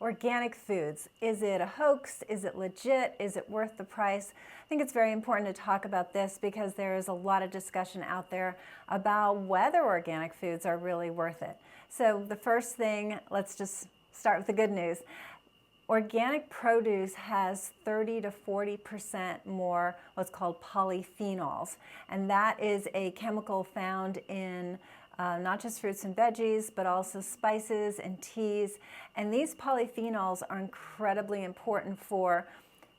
Organic foods. Is it a hoax? Is it legit? Is it worth the price? I think it's very important to talk about this because there is a lot of discussion out there about whether organic foods are really worth it. So the first thing, let's just start with the good news. Organic produce has 30 to 40% more what's called polyphenols, and that is a chemical found in not just fruits and veggies, but also spices and teas. And these polyphenols are incredibly important for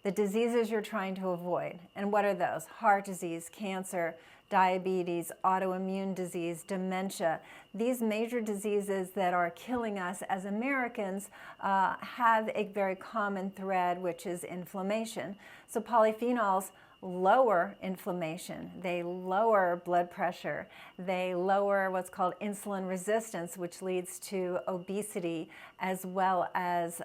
the diseases you're trying to avoid. And what are those? Heart disease, cancer, diabetes, autoimmune disease, dementia. These major diseases that are killing us as Americans have a very common thread, which is inflammation. So polyphenols lower inflammation, they lower blood pressure, they lower what's called insulin resistance, which leads to obesity as well as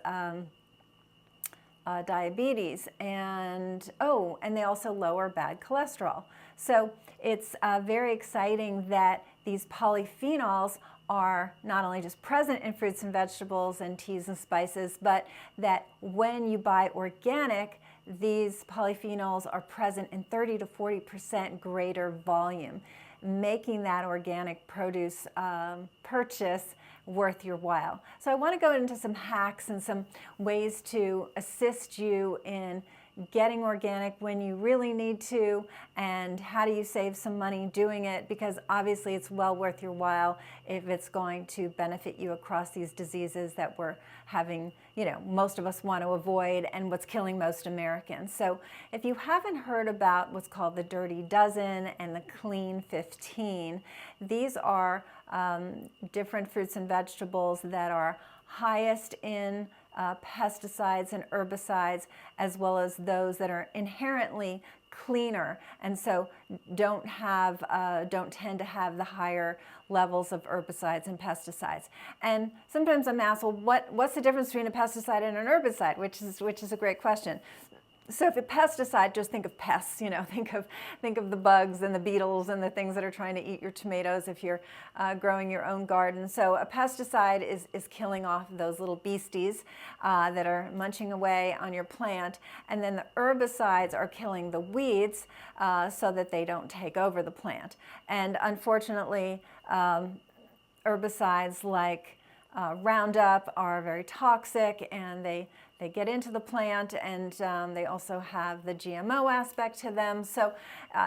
diabetes, and they also lower bad cholesterol. So it's very exciting that these polyphenols are not only just present in fruits and vegetables and teas and spices, but that when you buy organic, these polyphenols are present in 30 to 40% greater volume, making that organic produce purchase worth your while. So I want to go into some hacks and some ways to assist you in getting organic when you really need to, and how do you save some money doing it, because obviously it's well worth your while if it's going to benefit you across these diseases that we're having, most of us want to avoid and what's killing most Americans. So if you haven't heard about what's called the Dirty Dozen and the Clean 15, these are different fruits and vegetables that are highest in pesticides and herbicides, as well as those that are inherently cleaner, and so don't tend to have the higher levels of herbicides and pesticides. And sometimes I'm asked, well, what's the difference between a pesticide and an herbicide? Which is a great question. So if a pesticide, just think of pests, think of the bugs and the beetles and the things that are trying to eat your tomatoes if you're growing your own garden. So a pesticide is killing off those little beasties that are munching away on your plant. And then the herbicides are killing the weeds so that they don't take over the plant. And unfortunately, herbicides like Roundup are very toxic, and they get into the plant, and they also have the GMO aspect to them. So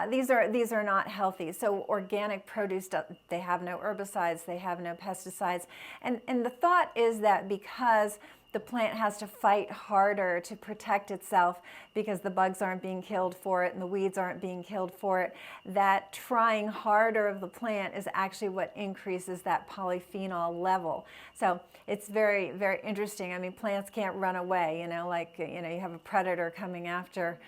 these are not healthy. So organic produce, they have no herbicides, they have no pesticides. And the thought is that because the plant has to fight harder to protect itself because the bugs aren't being killed for it and the weeds aren't being killed for it, that trying harder of the plant is actually what increases that polyphenol level. So it's very, very interesting. I mean, plants can't run away, you have a predator coming after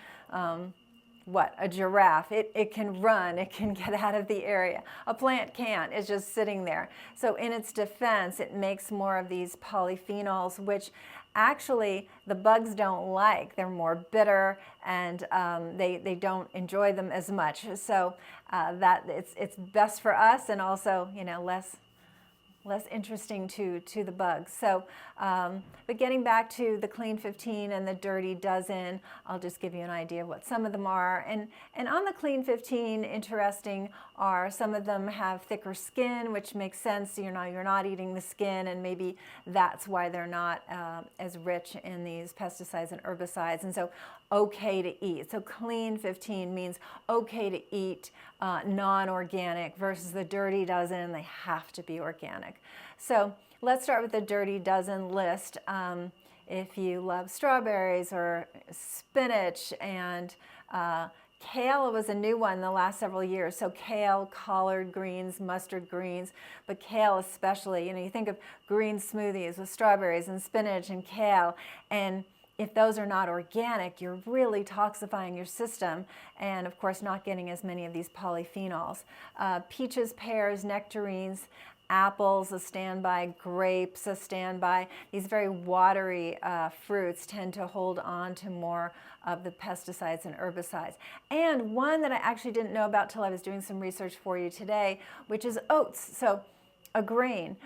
a giraffe. It can run, it can get out of the area. A plant can't, it's just sitting there. So in its defense, it makes more of these polyphenols, which actually the bugs don't like. They're more bitter, and they don't enjoy them as much. So that it's best for us, and also less interesting to the bugs. So, but getting back to the Clean 15 and the Dirty Dozen, I'll just give you an idea of what some of them are. And on the Clean 15, interesting are some of them have thicker skin, which makes sense. You're not eating the skin, and maybe that's why they're not as rich in these pesticides and herbicides. And so, okay to eat. So Clean 15 means okay to eat non-organic, versus the Dirty Dozen, they have to be organic. So let's start with the Dirty Dozen list. If you love strawberries or spinach, and kale was a new one the last several years. So kale, collard greens, mustard greens, but kale especially. You think of green smoothies with strawberries and spinach and kale, and if those are not organic, you're really toxifying your system, and of course not getting as many of these polyphenols. Peaches, pears, nectarines, apples, a standby, grapes, a standby. These very watery fruits tend to hold on to more of the pesticides and herbicides. And one that I actually didn't know about till I was doing some research for you today, which is oats. So a grain.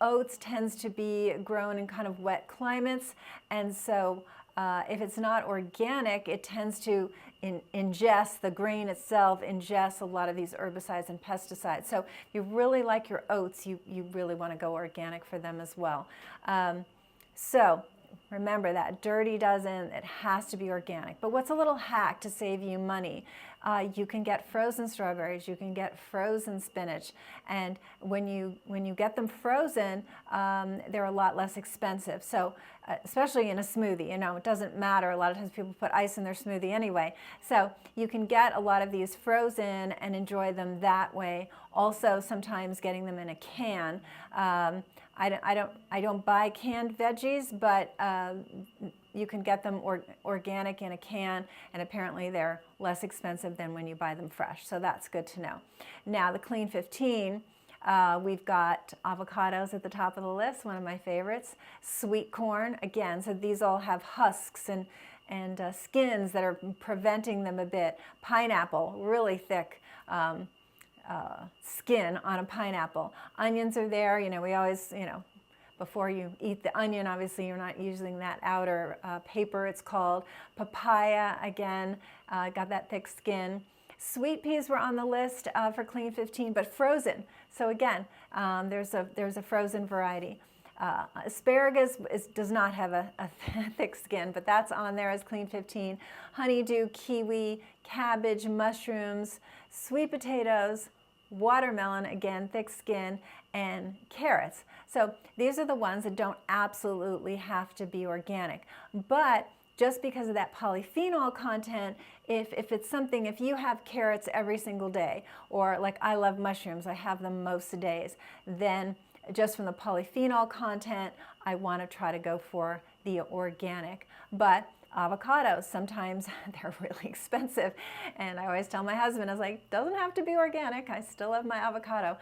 Oats tends to be grown in kind of wet climates, and so if it's not organic, it tends to ingest, the grain itself ingests a lot of these herbicides and pesticides. So if you really like your oats, you really want to go organic for them as well. So remember that dirty doesn't, it has to be organic. But what's a little hack to save you money? You can get frozen strawberries, you can get frozen spinach, and when you get them frozen, they're a lot less expensive. So especially in a smoothie, you know, it doesn't matter. A lot of times people put ice in their smoothie anyway. So you can get a lot of these frozen and enjoy them that way. Also, sometimes getting them in a can. I don't buy canned veggies, but you can get them organic in a can, and apparently they're less expensive than when you buy them fresh. So that's good to know. Now the Clean 15, we've got avocados at the top of the list, one of my favorites. Sweet corn, again, so these all have husks and skins that are preventing them a bit. Pineapple, really thick skin on a pineapple. Onions are there, you know, we always, you know, before you eat the onion, obviously you're not using that outer paper, it's called. Papaya, again, got that thick skin. Sweet peas were on the list for Clean 15, but frozen. So again, there's a frozen variety. Asparagus does not have a thick skin, but that's on there as Clean 15. Honeydew, kiwi, cabbage, mushrooms, sweet potatoes, watermelon, again, thick skin, and carrots. So these are the ones that don't absolutely have to be organic. But just because of that polyphenol content, if it's something, if you have carrots every single day, or like I love mushrooms, I have them most days, then just from the polyphenol content, I want to try to go for the organic. But avocados, sometimes they're really expensive. And I always tell my husband, I was like, doesn't have to be organic. I still love my avocado.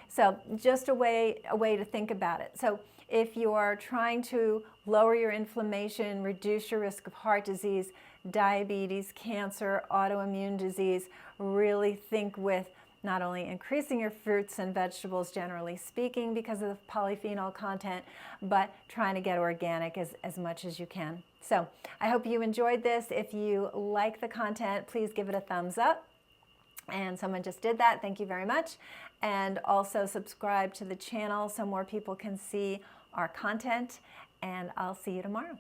So just a way to think about it. So if you're trying to lower your inflammation, reduce your risk of heart disease, diabetes, cancer, autoimmune disease, really think with not only increasing your fruits and vegetables generally speaking because of the polyphenol content, but trying to get organic as much as you can. So I hope you enjoyed this. If you like the content, please give it a thumbs up. And someone just did that. Thank you very much. And also subscribe to the channel so more people can see our content. And I'll see you tomorrow.